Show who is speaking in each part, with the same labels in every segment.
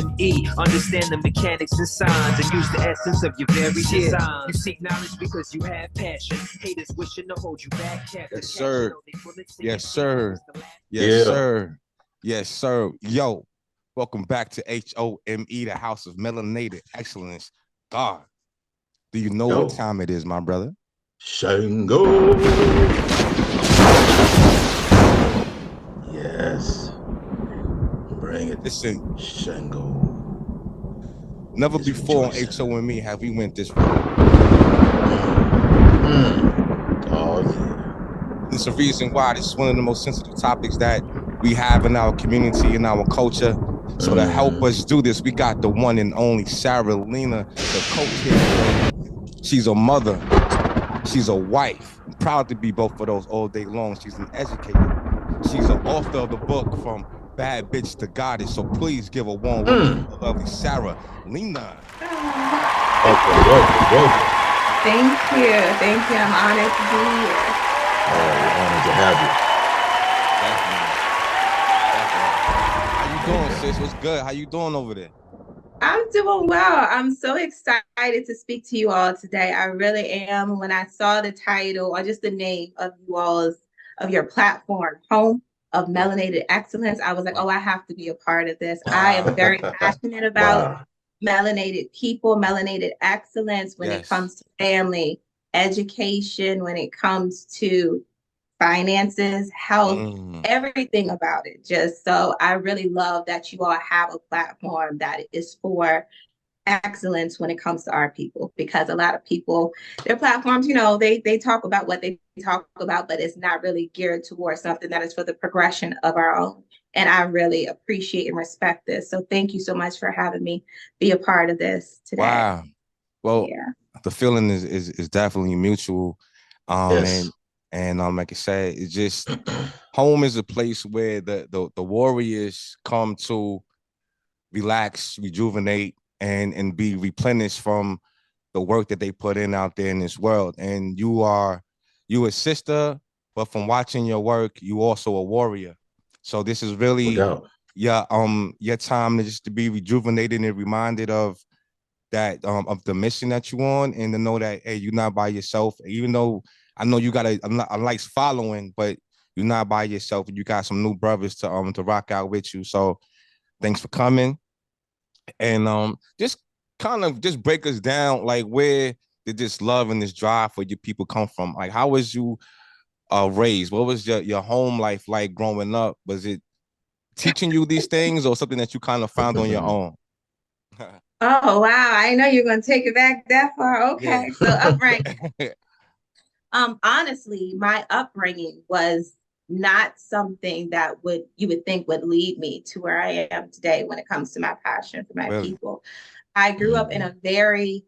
Speaker 1: H.O.M.E. Understand the mechanics and signs and use the essence of your very design. You seek knowledge because you have passion. Haters wishing to hold you back.
Speaker 2: Yes, sir. Yes, sir. Yes, sir. Yes, sir. Yo, welcome back to H.O.M.E, the House of Melanated Excellence. God, do you know what time it is, my brother?
Speaker 3: Shango. Yes. Bring it.
Speaker 2: Listen,
Speaker 3: Shango.
Speaker 2: Never before on H.O.M.E have we went this route.
Speaker 3: Oh, yeah.
Speaker 2: It's a reason why this is one of the most sensitive topics that we have in our community, in our culture. So to help us do this, we got the one and only Sara Lena, the coach here. She's a mother. She's a wife. I'm proud to be both of those all day long. She's an educator. She's an author of the book From Bad Bitch to Goddess. So please give a warm welcome to the lovely Sara Lena.
Speaker 3: Welcome.
Speaker 4: Thank you. I'm honored to be here.
Speaker 3: We're honored to have
Speaker 2: you. Definitely. How you doing, sis? What's good? How you doing over there?
Speaker 4: I'm doing well. I'm so excited to speak to you all today. I really am. When I saw the title or just the name of your platform, Home of Melanated Excellence, I was like, oh, I have to be a part of this. I am very passionate about melanated people, melanated excellence when it comes to family, education, when it comes to finances, health, everything about it. Just so I really love that you all have a platform that is for excellence when it comes to our people, because a lot of people, their platforms, they talk about what they talk about, but it's not really geared towards something that is for the progression of our own. And I really appreciate and respect this. So thank you so much for having me be a part of this today.
Speaker 2: Wow. Well, the feeling is definitely mutual. And like I said, it's just home is a place where the warriors come to relax, rejuvenate, and be replenished from the work that they put in out there in this world. And you a sister, but from watching your work, you also a warrior. So this is really your time to be rejuvenated and reminded of that of the mission that you're on, and to know that hey, you're not by yourself. Even though I know you got a nice following, but you're not by yourself, and you got some new brothers to rock out with you. So thanks for coming, and just kind of just break us down, like where did this love and this drive for your people come from? Like how was you raised? What was your home life like growing up? Was it teaching you these things or something that you kind of found on your own?
Speaker 4: Oh, wow. I know you're going to take it back that far. Okay. So upbringing. Honestly, my upbringing was not something that you would think would lead me to where I am today when it comes to my passion for my people. I grew up in a very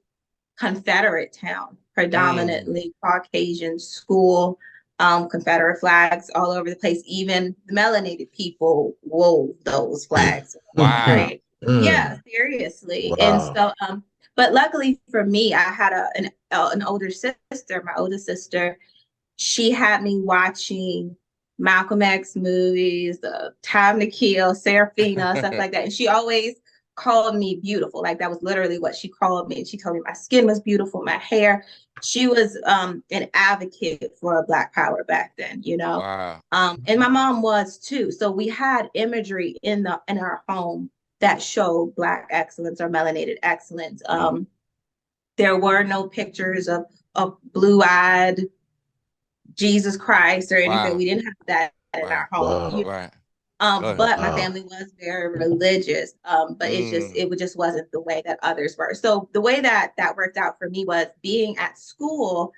Speaker 4: confederate town, predominantly Caucasian school, Confederate flags all over the place. Even the melanated people wove those flags.
Speaker 2: Wow.
Speaker 4: Right? Yeah, seriously. Wow. And so, but luckily for me, I had an older sister. My older sister, she had me watching Malcolm X movies, Time to Kill, Serafina, stuff like that. And she always called me beautiful. Like that was literally what she called me. And she told me my skin was beautiful, my hair. She was an advocate for Black power back then,
Speaker 2: Wow.
Speaker 4: And my mom was too. So we had imagery in our home that showed Black excellence or melanated excellence. There were no pictures of blue-eyed Jesus Christ or anything. Wow. We didn't have that in our home. But my family was very religious. But it just wasn't the way that others were. So the way that worked out for me was being at school.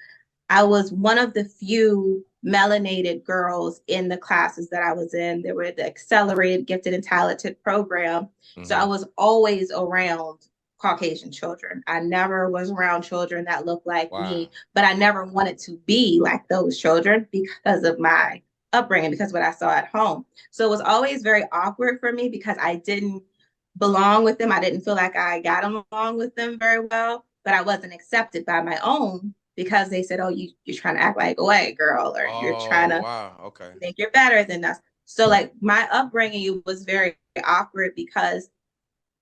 Speaker 4: I was one of the few melanated girls in the classes that I was in. There were the accelerated gifted and talented program. So I was always around Caucasian children. I never was around children that looked like me, but I never wanted to be like those children because of my upbringing, because of what I saw at home. So it was always very awkward for me because I didn't belong with them. I didn't feel like I got along with them very well, but I wasn't accepted by my own because they said, oh, you're trying to act like a white girl, or you're trying to think you're better than us. So like my upbringing was very awkward because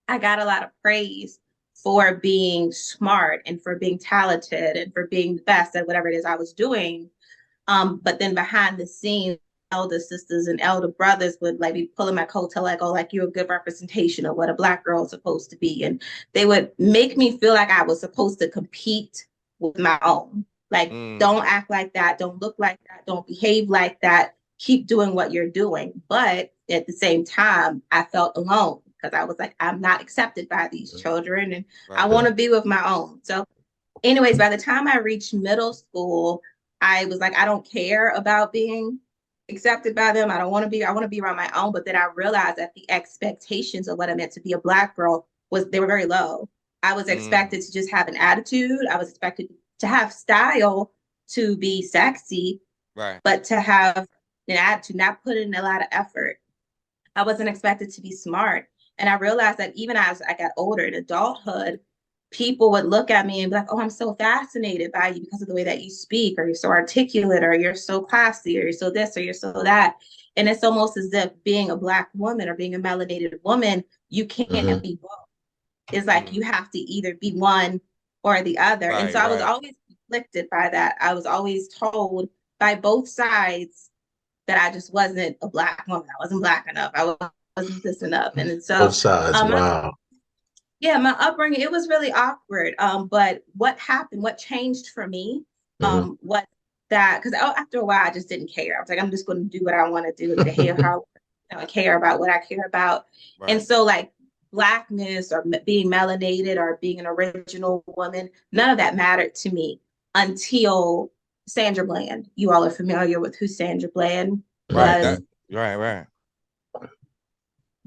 Speaker 4: I got a lot of praise for being smart and for being talented and for being the best at whatever it is I was doing. But then behind the scenes, elder sisters and elder brothers would like be pulling my coattail, like, oh, like you're a good representation of what a Black girl is supposed to be. And they would make me feel like I was supposed to compete with my own. Like, don't act like that, don't look like that, don't behave like that, keep doing what you're doing. But at the same time, I felt alone because I was like, I'm not accepted by these children and I want to be with my own. So anyways, by the time I reached middle school, I was like, I don't care about being accepted by them. I want to be around my own. But then I realized that the expectations of what it meant to be a Black girl they were very low. I was expected to just have an attitude. I was expected to have style, to be sexy, but to have an attitude, not put in a lot of effort. I wasn't expected to be smart. And I realized that even as I got older in adulthood, people would look at me and be like, oh, I'm so fascinated by you because of the way that you speak, or you're so articulate, or you're so classy, or you're so this, or you're so that. And it's almost as if being a Black woman or being a melanated woman, you can't be both. It's like you have to either be one or the other. And so I was always conflicted by that. I was always told by both sides that I just wasn't a Black woman. I wasn't Black enough. I wasn't this enough. And so
Speaker 3: both sides, wow.
Speaker 4: Yeah, my upbringing, it was really awkward. But what happened, what changed for me, was that, because after a while, I just didn't care. I was like, I'm just going to do what I want to do and behave how I care about what I care about. And so like Blackness or being melanated or being an original woman, none of that mattered to me until Sandra Bland. You all are familiar with who Sandra Bland was.
Speaker 2: Right.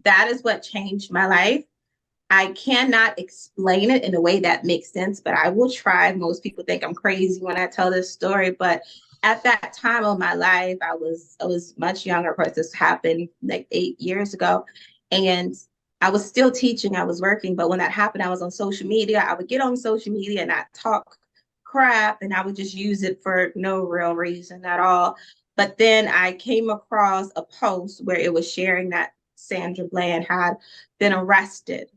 Speaker 4: That is what changed my life. I cannot explain it in a way that makes sense, but I will try. Most people think I'm crazy when I tell this story, but at that time of my life, I was much younger. Of course, this happened like 8 years ago, and I was still teaching. I was working, but when that happened, I was on social media. I would get on social media and I talk crap, and I would just use it for no real reason at all. But then I came across a post where it was sharing that Sandra Bland had been arrested.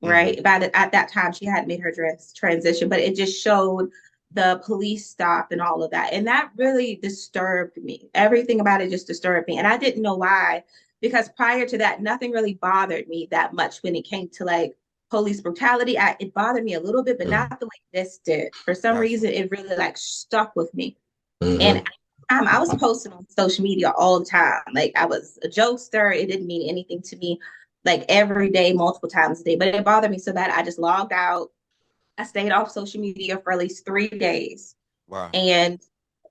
Speaker 4: Right. At that time, she hadn't made her transition, but it just showed the police stop and all of that. And that really disturbed me. Everything about it just disturbed me. And I didn't know why, because prior to that, nothing really bothered me that much when it came to like police brutality. It bothered me a little bit, but not the way this did. For some reason, it really like stuck with me. And I was posting on social media all the time. Like I was a jokester. It didn't mean anything to me. Like every day, multiple times a day, but it bothered me so bad I just logged out. I stayed off social media for at least 3 days.
Speaker 2: Wow.
Speaker 4: And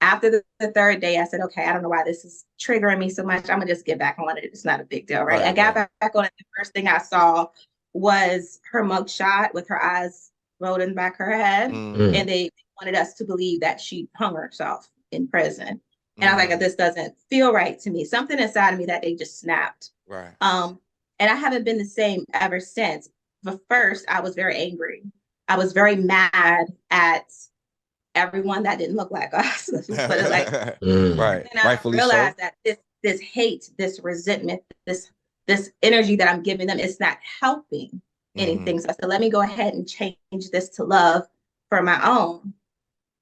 Speaker 4: after the third day, I said, okay, I don't know why this is triggering me so much. I'm gonna just get back on it. It's not a big deal, right? I got back on it. The first thing I saw was her mugshot with her eyes rolled in the back of her head. And they wanted us to believe that she hung herself in prison. And I was like, this doesn't feel right to me. Something inside of me that day just snapped.
Speaker 2: Right.
Speaker 4: And I haven't been the same ever since. But first, I was very angry. I was very mad at everyone that didn't look like us. Let's just put it like that.
Speaker 2: Right.
Speaker 4: And I realized that this hate, this resentment, this energy that I'm giving them is not helping anything. So I said, let me go ahead and change this to love for my own.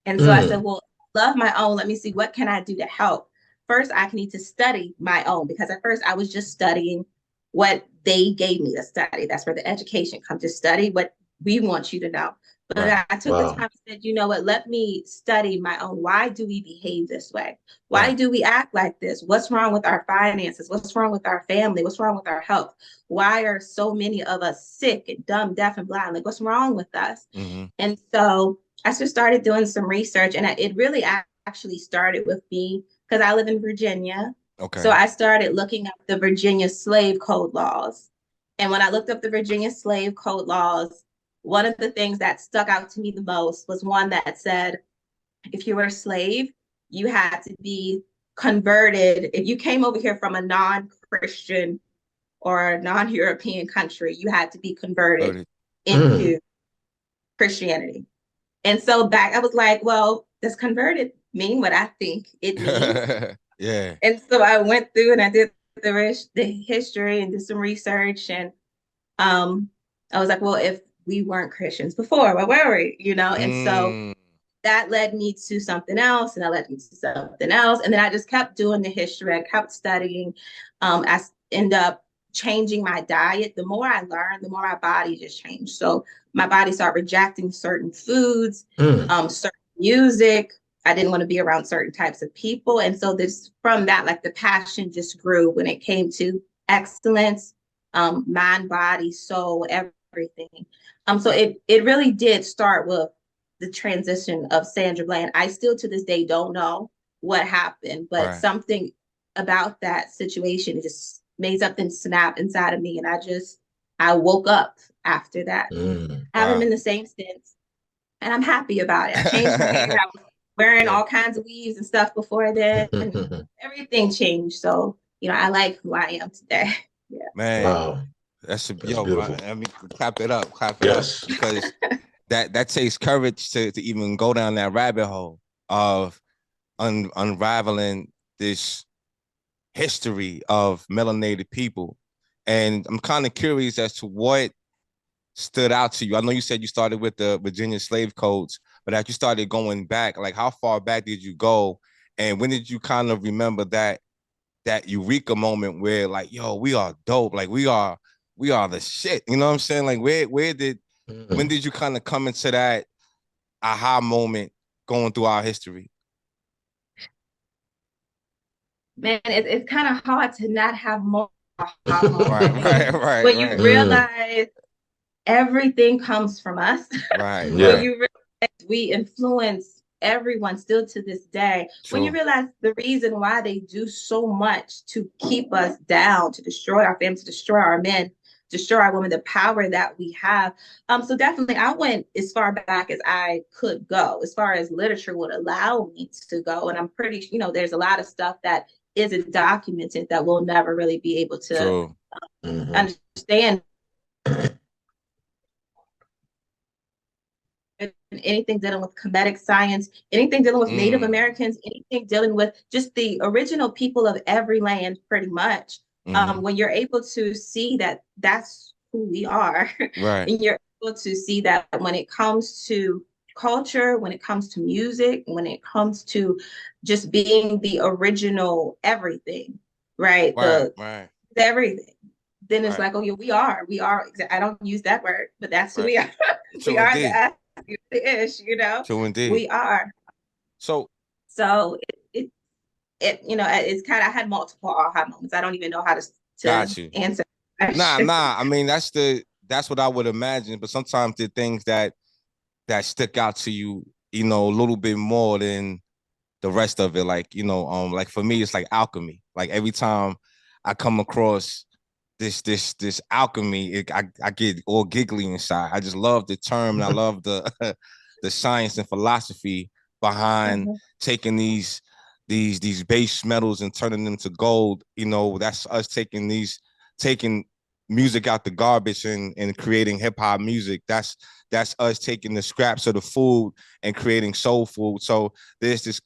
Speaker 4: And so I said, well, love my own. Let me see, what can I do to help? First, I need to study my own, because at first I was just studying what they gave me to study. That's where the education comes, to study what we want you to know. But I took the time and said, you know what, let me study my own. Why do we behave this way? Why do we act like this? What's wrong with our finances? What's wrong with our family? What's wrong with our health? Why are so many of us sick and dumb, deaf, and blind? Like, what's wrong with us? And so I just started doing some research, and it really actually started with me because I live in Virginia.
Speaker 2: Okay.
Speaker 4: So I started looking up the Virginia slave code laws. And when I looked up the Virginia slave code laws, one of the things that stuck out to me the most was one that said, if you were a slave, you had to be converted. If you came over here from a non-Christian or non-European country, you had to be converted into Christianity. And so back, I was like, well, does converted mean what I think it means?
Speaker 2: Yeah.
Speaker 4: And so I went through and I did the history and did some research, and I was like, well, if we weren't Christians before, why were we? And so that led me to something else, and that led me to something else. And then I just kept doing the history. I kept studying. I end up changing my diet. The more I learned, the more my body just changed. So my body started rejecting certain foods, certain music. I didn't want to be around certain types of people. And so from that, like the passion just grew when it came to excellence, mind, body, soul, everything. So it really did start with the transition of Sandra Bland. I still to this day don't know what happened, but something about that situation just made something snap inside of me. And I woke up after that. I haven't been the same since. And I'm happy about it. I changed my hair. I was wearing all kinds of weaves and stuff before then. And everything changed. So, I like who I am today. Yeah.
Speaker 2: Man.
Speaker 3: Wow.
Speaker 2: That's
Speaker 3: beautiful.
Speaker 2: I mean, clap it up, because that takes courage to even go down that rabbit hole of unraveling this history of melanated people. And I'm kind of curious as to what stood out to you. I know you said you started with the Virginia slave codes, but as you started going back, like how far back did you go? And when did you kind of remember that eureka moment where like, yo, we are dope, like we are the shit, you know what I'm saying? Like when did you kind of come into that aha moment going through our history?
Speaker 4: Man, it's kind of hard to not have more aha moments.
Speaker 2: right.
Speaker 4: When you realize everything comes from us.
Speaker 2: Right.
Speaker 4: When you realize we influence everyone still to this day. True. When you realize the reason why they do so much to keep us down, to destroy our families, to destroy our men, destroy our women, the power that we have. So definitely I went as far back as I could go, as far as literature would allow me to go. And I'm pretty, there's a lot of stuff that isn't documented that we'll never really be able to understand. Anything dealing with comedic science, anything dealing with Native Americans, anything dealing with just the original people of every land, pretty much. When you're able to see that that's who we are, and you're able to see that when it comes to culture, when it comes to music, when it comes to just being the original everything, right? Everything. Then it's like, oh yeah, we are. I don't use that word, but that's who we are. We are the ish,
Speaker 2: True indeed.
Speaker 4: We are.
Speaker 2: So
Speaker 4: it it's kind of, I had multiple aha moments. I don't even know how to answer.
Speaker 2: Nah. I mean, that's what I would imagine. But sometimes the things that stick out to you, a little bit more than the rest of it. Like, like for me, it's like alchemy. Like every time I come across this alchemy, I get all giggly inside. I just love the term, and I love the the science and philosophy behind taking these base metals and turning them to gold. That's us taking music out the garbage and creating hip hop music. That's us taking the scraps of the food and creating soul food. So there's this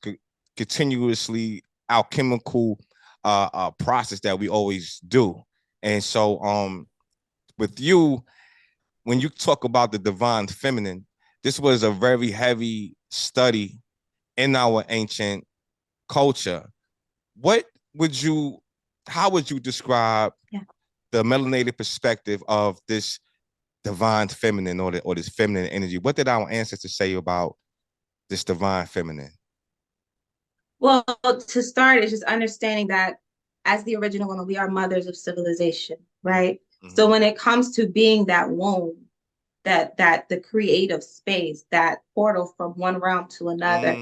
Speaker 2: continuously alchemical process that we always do. And so with you, when you talk about the divine feminine, this was a very heavy study in our ancient culture. How would you describe the melanated perspective of this divine feminine or this feminine energy? What did our ancestors say about this divine feminine?
Speaker 4: Well, to start, it's just understanding that as the original woman, we are mothers of civilization, right? So when it comes to being that womb, that the creative space, that portal from one realm to another,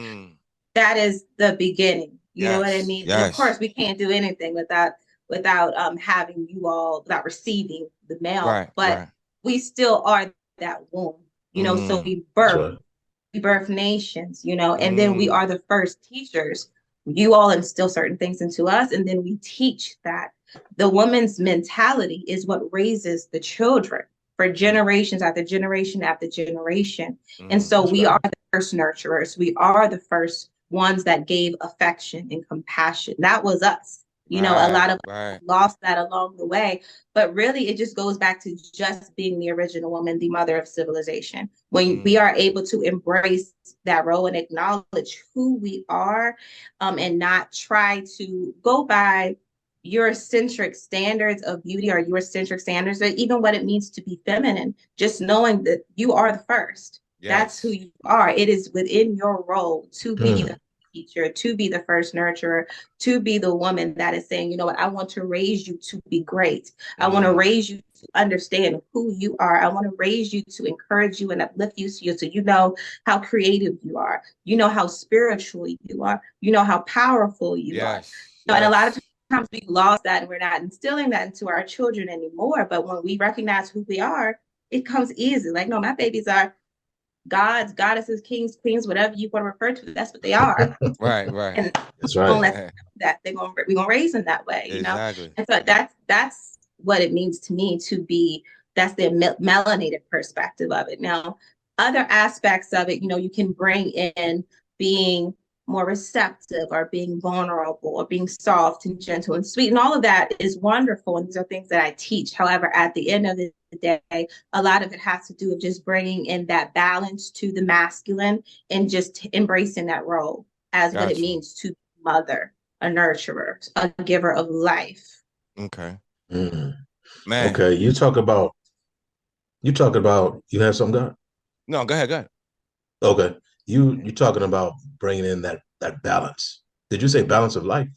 Speaker 4: that is the beginning. You know what I mean? And of course, we can't do anything without having you all, without receiving the male, but we still are that womb. So we birth nations, and then we are the first teachers. You all instill certain things into us, and then we teach that. The woman's mentality is what raises the children for generations after generation after generation. And so we are the first nurturers. We are the first ones that gave affection and compassion. That was us. You know, a lot
Speaker 2: Right,
Speaker 4: of us
Speaker 2: right.
Speaker 4: lost that along the way, but really it just goes back to just being the original woman, the mother of civilization. When we are able to embrace that role and acknowledge who we are, and not try to go by Eurocentric standards of beauty or Eurocentric standards, or even what it means to be feminine, just knowing that you are the first. That's who
Speaker 2: Yes.
Speaker 4: you are. It is within your role to be
Speaker 3: Mm.
Speaker 4: the teacher, to be the first nurturer, to be the woman that is saying, you know what, I want to raise you to be great. I want to raise you to understand who you are. I want to raise you to encourage you and uplift you so you know how creative you are. You know how spiritual you are. You know how powerful you are.
Speaker 2: Yes.
Speaker 4: And a lot of
Speaker 2: Yes.
Speaker 4: times we lost that and we're not instilling that into our children anymore. But when we recognize who we are, it comes easy. Like, no, my babies are gods, goddesses, kings, queens, whatever you want to refer to. That's what they are.
Speaker 2: Right, right.
Speaker 4: And
Speaker 3: That's
Speaker 4: don't
Speaker 3: right.
Speaker 4: let them know that we're gonna raise them that way, you know.
Speaker 2: Exactly.
Speaker 4: And so that's what it means to me to be. That's the melanated perspective of it. Now, other aspects of it, you know, you can bring in being more receptive or being vulnerable or being soft and gentle and sweet, and all of that is wonderful. And these are things that I teach. However, at the end of the day, a lot of it has to do with just bringing in that balance to the masculine and just embracing that role as what it
Speaker 2: Got you.
Speaker 4: means to mother, a nurturer, a giver of life.
Speaker 2: Okay.
Speaker 3: Mm.
Speaker 2: Man.
Speaker 3: Okay, you have something, God?
Speaker 2: No, go ahead, go ahead.
Speaker 3: Okay, you talking about bringing in that balance. Did you say balance of life?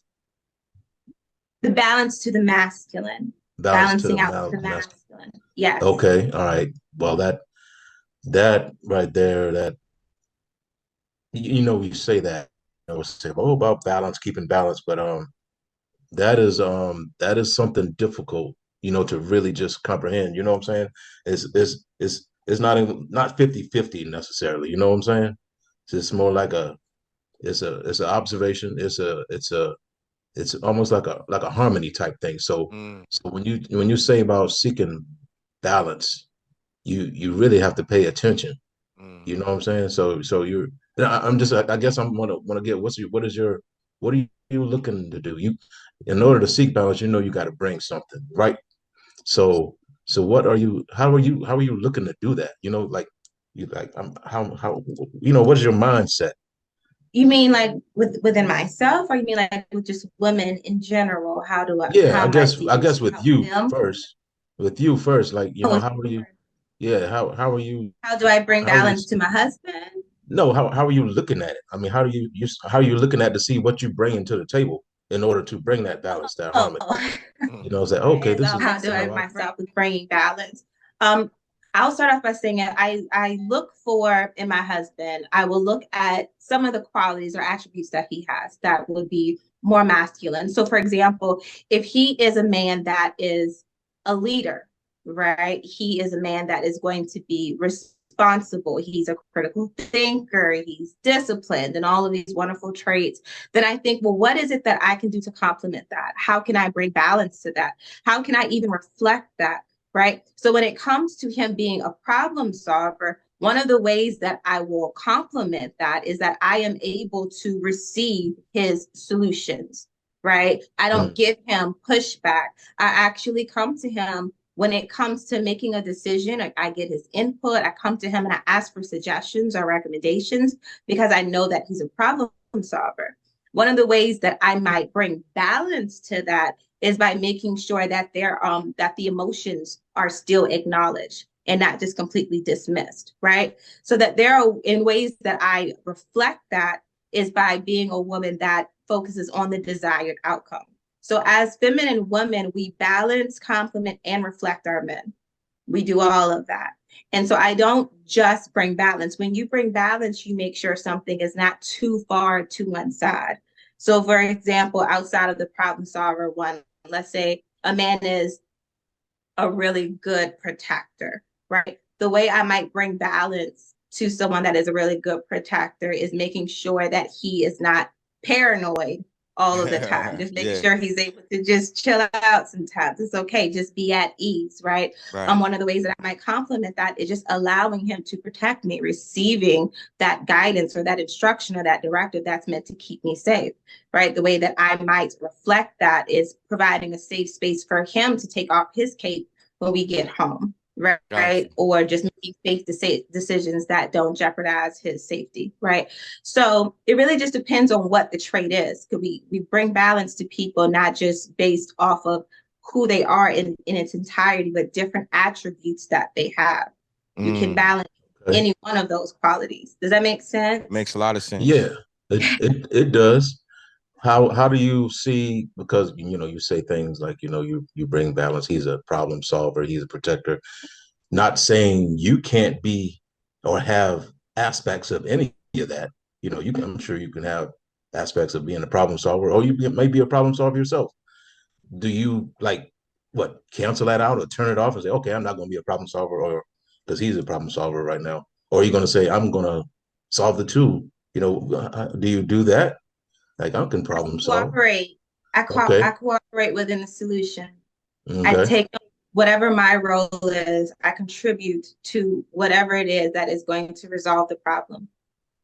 Speaker 4: The balance to the masculine,
Speaker 3: Balance to the
Speaker 4: balancing out the
Speaker 3: masculine.
Speaker 4: masculine. Yes.
Speaker 3: Okay, all right. Well, that right there, that we say that, we say, oh, about balance, keeping balance, but that is something difficult, to really just comprehend. You know what I'm saying? It's not not 50-50 necessarily. You know what I'm saying? It's just more like it's an observation. It's almost like a harmony type thing. So
Speaker 2: Mm,
Speaker 3: when you say about seeking balance, you really have to pay attention. You know
Speaker 2: mm.
Speaker 3: what I'm saying? So I'm just, I guess I'm want to get, what are you looking to do? In order to seek balance, you got to bring something, right? So how are you looking to do that? Like how what is your mindset?
Speaker 4: You mean like within myself, or you mean like with just women in general?
Speaker 3: Yeah,
Speaker 4: How
Speaker 3: I
Speaker 4: am I
Speaker 3: guess
Speaker 4: seeking to
Speaker 3: with
Speaker 4: help
Speaker 3: you
Speaker 4: them?
Speaker 3: first. With you first, like,
Speaker 4: Oh,
Speaker 3: how are you? Yeah, how are you?
Speaker 4: how do I bring
Speaker 3: How are you?
Speaker 4: balance to my husband?
Speaker 3: No, how are you looking at it? I mean, how are you looking at to see what you bringing to the table in order to bring that balance, that
Speaker 4: Oh,
Speaker 3: harmony?
Speaker 2: Mm.
Speaker 3: Say, okay,
Speaker 4: is
Speaker 3: this is
Speaker 4: how do I
Speaker 3: how I.
Speaker 4: myself with bringing balance? Um, I'll start off by saying I look for in my husband. I will look at some of the qualities or attributes that he has that would be more masculine. So, for example, if he is a man that is a leader, right? He is a man that is going to be responsible. He's a critical thinker. He's disciplined, and all of these wonderful traits. Then I think, well, what is it that I can do to complement that? How can I bring balance to that? How can I even reflect that? Right. So when it comes to him being a problem solver, one of the ways that I will complement that is that I am able to receive his solutions. Right. I don't
Speaker 3: Mm,
Speaker 4: give him pushback. I actually come to him when it comes to making a decision. I get his input. I come to him and I ask for suggestions or recommendations because I know that he's a problem solver. One of the ways that I might bring balance to that is by making sure that that the emotions are still acknowledged and not just completely dismissed, right? So that there are in ways that I reflect that is by being a woman that focuses on the desired outcome. So as feminine women, we balance, complement, and reflect our men. We do all of that. And so I don't just bring balance. When you bring balance, you make sure something is not too far to one side. So, for example, outside of the problem solver one, let's say a man is a really good protector, right? The way I might bring balance to someone that is a really good protector is making sure that he is not paranoid all of the time. Just making
Speaker 2: Yeah,
Speaker 4: sure he's able to just chill out sometimes. It's okay. Just be at ease, right?
Speaker 2: right.
Speaker 4: One of the ways that I might compliment that is just allowing him to protect me, receiving that guidance or that instruction or that directive that's meant to keep me safe, right? The way that I might reflect that is providing a safe space for him to take off his cape when we get home,
Speaker 2: Got you.
Speaker 4: right? Or just making safe decisions that don't jeopardize his safety, right? So it really just depends on what the trait is. Could we bring balance to people, not just based off of who they are in its entirety, but different attributes that they have. You can
Speaker 2: Mm,
Speaker 4: balance
Speaker 3: Okay.
Speaker 4: any one of those qualities. Does that make sense?
Speaker 2: makes a lot of sense.
Speaker 3: Yeah, it does. How do you see, because you know you say things like, you know, you bring balance, he's a problem solver, he's a protector. Not saying you can't be or have aspects of any of that. You know, you can, I'm sure you can have aspects of being a problem solver, or may be a problem solver yourself. Do you like what, cancel that out or turn it off and say, okay, I'm not going to be a problem solver, or because he's a problem solver right now, or are you going to say, I'm going to solve the two? You know, do you do that? Like, I can
Speaker 4: I
Speaker 3: problem solve.
Speaker 4: cooperate. I
Speaker 3: Okay.
Speaker 4: cooperate within the solution. I
Speaker 3: Okay.
Speaker 4: take whatever my role is, I contribute to whatever it is that is going to resolve the problem,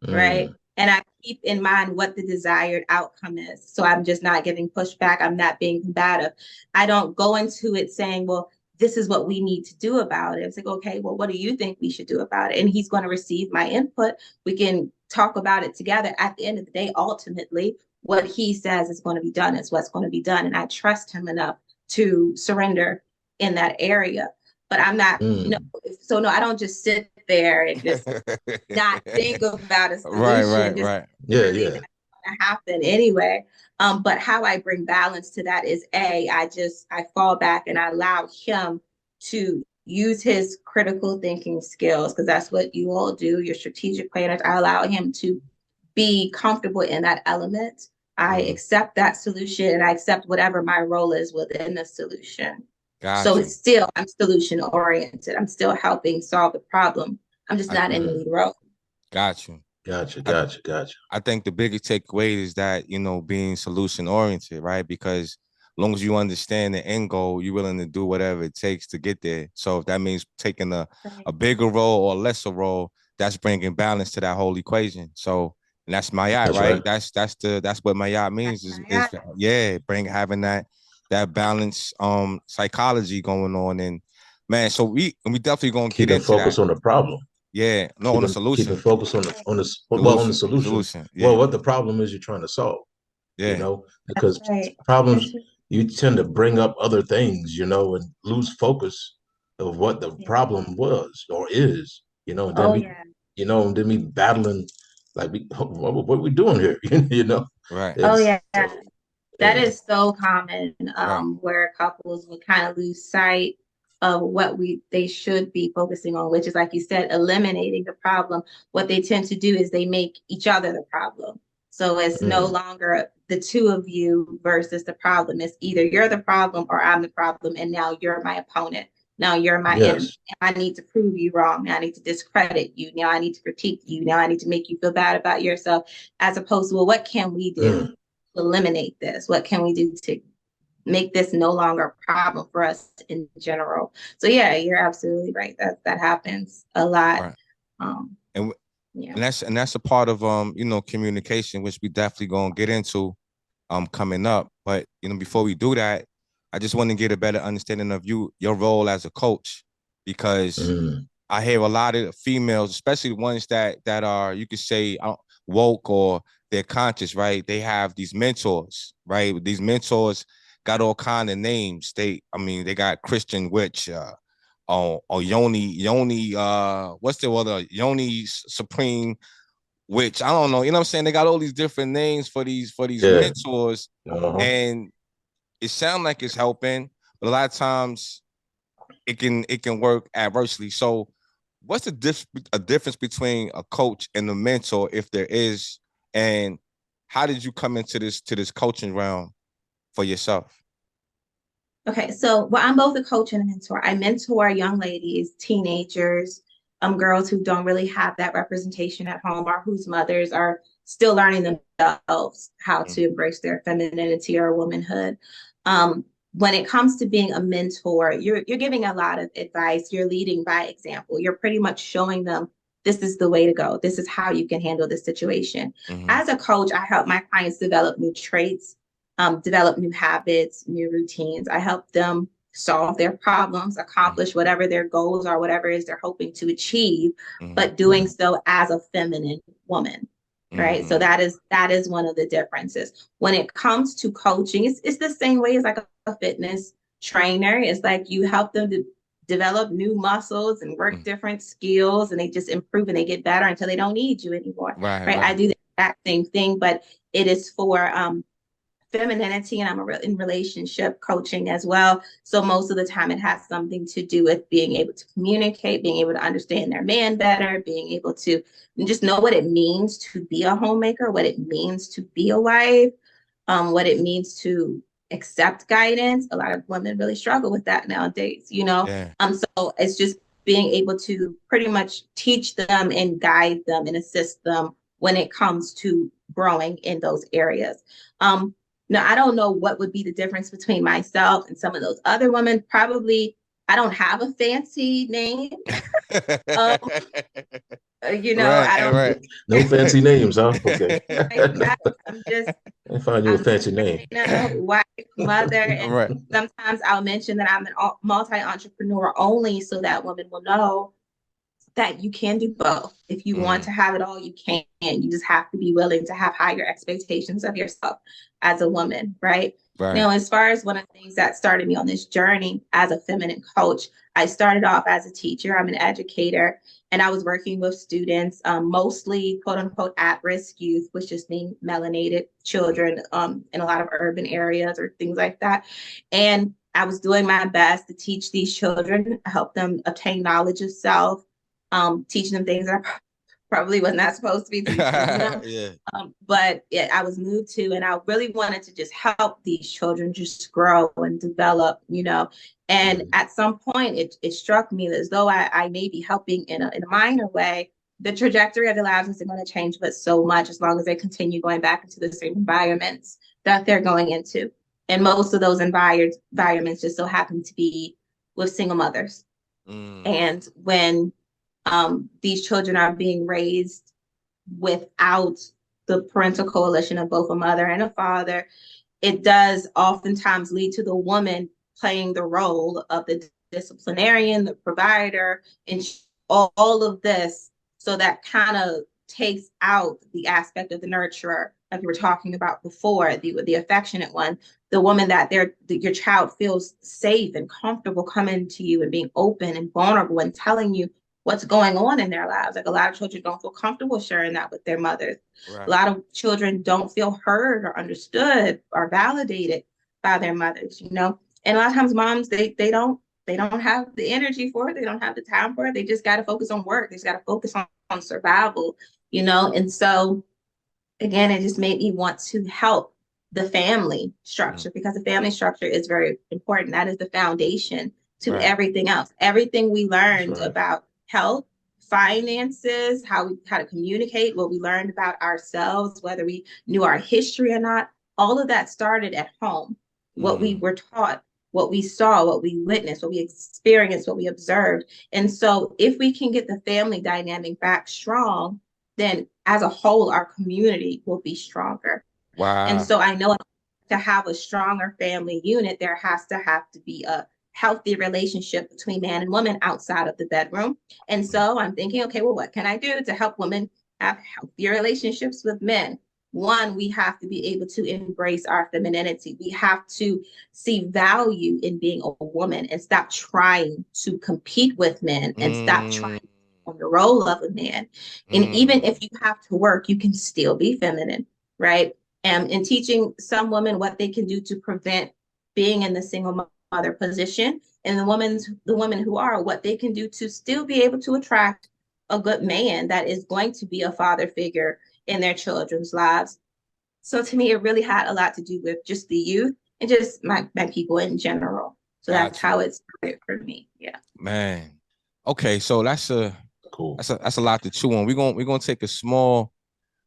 Speaker 4: right?
Speaker 3: Mm,
Speaker 4: And I keep in mind what the desired outcome is. So I'm just not giving pushback. I'm not being combative. I don't go into it saying, well, this is what we need to do about it. It's like, okay, well, what do you think we should do about it? And he's going to receive my input. We can talk about it together. At the end of the day, ultimately, what he says is going to be done is what's going to be done. And I trust him enough to surrender in that area. But I'm not,
Speaker 3: mm.
Speaker 4: so no, I don't just sit there and just not think about a
Speaker 2: Right,
Speaker 4: solution,
Speaker 2: right,
Speaker 4: just
Speaker 2: right.
Speaker 3: Yeah,
Speaker 4: really
Speaker 3: yeah.
Speaker 4: that's going to happen anyway. But how I bring balance to that is I fall back and I allow him to use his critical thinking skills, because that's what you all do, your strategic planners. I allow him to be comfortable in that element. I
Speaker 3: Mm.
Speaker 4: accept that solution and I accept whatever my role is within the solution. So
Speaker 2: Got
Speaker 4: it's
Speaker 2: you.
Speaker 4: still, I'm solution oriented. I'm still helping solve the problem. I'm just
Speaker 2: I
Speaker 4: not in the
Speaker 3: Mm.
Speaker 4: lead role.
Speaker 2: got you.
Speaker 3: Gotcha,
Speaker 2: I,
Speaker 3: gotcha, gotcha.
Speaker 2: I think the biggest takeaway is that, you know, being solution oriented, right? Because as long as you understand the end goal, you're willing to do whatever it takes to get there. So if that means taking
Speaker 4: Right.
Speaker 2: a bigger role or a lesser role, that's bringing balance to that whole equation. So, and that's Mayat,
Speaker 3: That's right.
Speaker 2: right? That's what Mayat means
Speaker 4: That's
Speaker 2: is
Speaker 4: my
Speaker 2: yeah, having that balance psychology going on. And man, so we definitely gonna get
Speaker 3: Keeping
Speaker 2: into that.
Speaker 3: focus on the problem.
Speaker 2: Yeah, no, on the
Speaker 3: Keeping
Speaker 2: solution.
Speaker 3: focus on on the solution.
Speaker 2: Solution.
Speaker 3: Well,
Speaker 2: Yeah,
Speaker 3: what the problem is you're trying to solve, you
Speaker 2: yeah.
Speaker 3: know,
Speaker 4: That's
Speaker 3: because
Speaker 4: right.
Speaker 3: problems,
Speaker 4: That's right.
Speaker 3: you tend to bring up other things, you know, and lose focus of what the
Speaker 4: Yeah.
Speaker 3: problem was or is, you know, and then
Speaker 4: Oh
Speaker 3: we,
Speaker 4: yeah.
Speaker 3: battling like what we doing here, you know,
Speaker 2: Right,
Speaker 4: Oh
Speaker 3: it's
Speaker 4: yeah. That
Speaker 3: yeah.
Speaker 4: is so common,
Speaker 2: right.
Speaker 4: where couples will kind of lose sight of what they should be focusing on, which is, like you said, eliminating the problem. What they tend to do is they make each other the problem. So it's no
Speaker 3: Mm,
Speaker 4: longer the two of you versus the problem. It's either you're the problem or I'm the problem, and now you're my opponent. Now you're my enemy.
Speaker 3: yes.
Speaker 4: I need to prove you wrong. Now I need to discredit you. Now I need to critique you. Now I need to make you feel bad about yourself, as opposed to, well, what can we do
Speaker 3: Mm,
Speaker 4: eliminate this? What can we do to make this no longer a problem for us in general? So yeah, you're absolutely right. That happens a lot.
Speaker 2: Right.
Speaker 4: Um,
Speaker 2: And
Speaker 4: yeah.
Speaker 2: and that's a part of you know, communication, which we definitely gonna get into coming up. But you know, before we do that, I just want to get a better understanding of your role as a coach, because
Speaker 3: mm,
Speaker 2: I hear a lot of females, especially the ones that are, you could say, woke, or they're conscious, right? They have these mentors, right? These mentors got all kind of names. I mean, they got Christian Witch, or Yoni, what's the other, Yoni Supreme Witch? I don't know. You know what I'm saying? They got all these different names for these
Speaker 3: yeah.
Speaker 2: mentors,
Speaker 3: Uh-huh.
Speaker 2: and it sounds like it's helping, but a lot of times it can work adversely. So what's a difference between a coach and a mentor, if there is, and how did you come into this coaching realm for yourself?
Speaker 4: Okay, so well, I'm both a coach and a mentor. I mentor young ladies, teenagers, girls who don't really have that representation at home, or whose mothers are still learning themselves how to embrace their femininity or womanhood. When it comes to being a mentor, you're giving a lot of advice. You're leading by example. You're pretty much showing them this is the way to go. This is how you can handle this situation. As a coach, I help my clients develop new traits, develop new habits, new routines. I help them solve their problems, accomplish whatever their goals are, whatever it is they're hoping to achieve, but doing so as a feminine woman. Right. So that is one of the differences. When it comes to coaching, it's the same way as like a fitness trainer. It's like you help them to develop new muscles and work different skills, and they just improve and they get better until they don't need you anymore. Right. I do the exact same thing, but it is for femininity, and I'm in relationship coaching as well. So most of the time it has something to do with being able to communicate, being able to understand their man better, being able to just know what it means to be a homemaker, what it means to be a wife, what it means to accept guidance. A lot of women really struggle with that nowadays, you know? So it's just being able to pretty much teach them and guide them and assist them when it comes to growing in those areas. Now, I don't know what would be the difference between myself and some of those other women. Probably, I don't have a fancy name. You know, I don't.
Speaker 3: No fancy names, huh? Okay.
Speaker 4: I'm just.
Speaker 3: I'll find you a fancy name.
Speaker 4: Wife, mother, and sometimes I'll mention that I'm a multi-entrepreneur only, so that women will know that you can do both. If you want to have it all, you can. You just have to be willing to have higher expectations of yourself as a woman, right? Now, as far as one of the things that started me on this journey as a feminine coach, I started off as a teacher. I'm an educator, and I was working with students, mostly quote unquote at-risk youth, which just means melanated children in a lot of urban areas or things like that. And I was doing my best to teach these children, help them obtain knowledge of self, teaching them things that I probably was not supposed to be teaching them. But I was moved to, and I really wanted to just help these children just grow and develop, you know. And at some point, it struck me as though I may be helping in a minor way. The trajectory of their lives isn't going to change, but so much as long as they continue going back into the same environments that they're going into. And most of those environments just so happen to be with single mothers. And when these children are being raised without the parental coalition of both a mother and a father, it does oftentimes lead to the woman playing the role of the disciplinarian, the provider, and all of this. So that kind of takes out the aspect of the nurturer, like we were talking about before, the affectionate one, the woman that your child feels safe and comfortable coming to you and being open and vulnerable and telling you what's going on in their lives. Like a lot of children don't feel comfortable sharing that with their mothers. A lot of children don't feel heard or understood or validated by their mothers, you know? And a lot of times moms, they don't have the energy for it. They don't have the time for it. They just got to focus on work. They just got to focus on survival, you know? And so again, it just made me want to help the family structure, because the family structure is very important. That is the foundation to everything else. Everything we learned about health, finances, how to communicate, what we learned about ourselves, whether we knew our history or not, all of that started at home. What we were taught, what we saw, what we witnessed, what we experienced, what we observed. And so if we can get the family dynamic back strong, then as a whole, our community will be stronger. And so I know to have a stronger family unit, there has to be a healthy relationship between man and woman outside of the bedroom. And so I'm thinking, okay, well, what can I do to help women have healthier relationships with men? One, we have to be able to embrace our femininity. We have to see value in being a woman and stop trying to compete with men and stop trying on the role of a man. And even if you have to work, you can still be feminine, right? And in teaching some women what they can do to prevent being in the single mother position, and the women who are, what they can do to still be able to attract a good man that is going to be a father figure in their children's lives. So to me, it really had a lot to do with just the youth and just my people in general. So that's how it started for me. Yeah.
Speaker 2: Man. Okay, so that's a
Speaker 3: cool.
Speaker 2: That's a lot to chew on. We're gonna take a small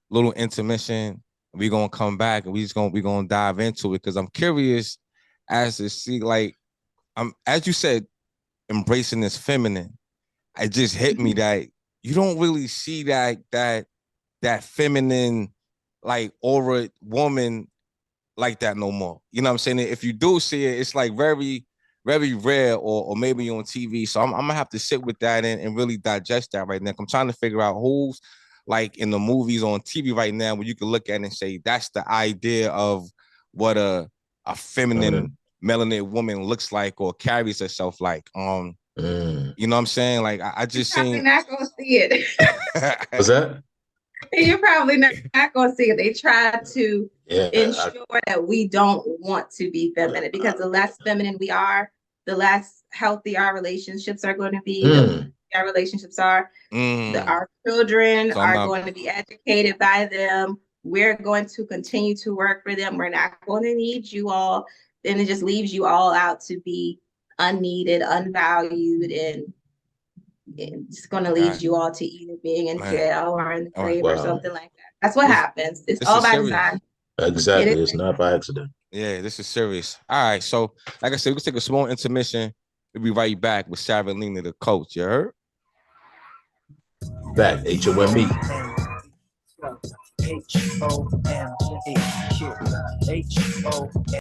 Speaker 2: little intermission. We're gonna come back and we're gonna dive into it because I'm curious as to see, like, as you said, embracing this feminine. It just hit me that you don't really see that feminine, like, aura woman like that no more. You know what I'm saying? If you do see it, it's like very, very rare, or maybe on TV. So I'm gonna have to sit with that and really digest that right now. I'm trying to figure out who's like in the movies on TV right now where you can look at it and say that's the idea of what a feminine melanated woman looks like or carries herself like. You know what I'm saying? Like I just
Speaker 4: You're
Speaker 2: seen.
Speaker 4: probably not gonna see it.
Speaker 3: What's that?
Speaker 4: You're probably not gonna see it. They try to ensure that we don't want to be feminine, because the less feminine we are, the less healthy our relationships are going to be. Our relationships are. Our children are going to be educated by them. We're going to continue to work for them. We're not going to need you all. Then it just leaves you all out to be unneeded, unvalued, and it's going to lead you all to either being in jail or in the grave or something like that. That's what happens. It's all by design.
Speaker 3: Exactly. It's not by accident.
Speaker 2: Yeah, this is serious. All right. So, like I said, we can take a small intermission. We'll be right back with Sara Lena, the coach. You heard?
Speaker 3: Back, H.O.M.E.
Speaker 1: H-O-M-E. H-O-M-E.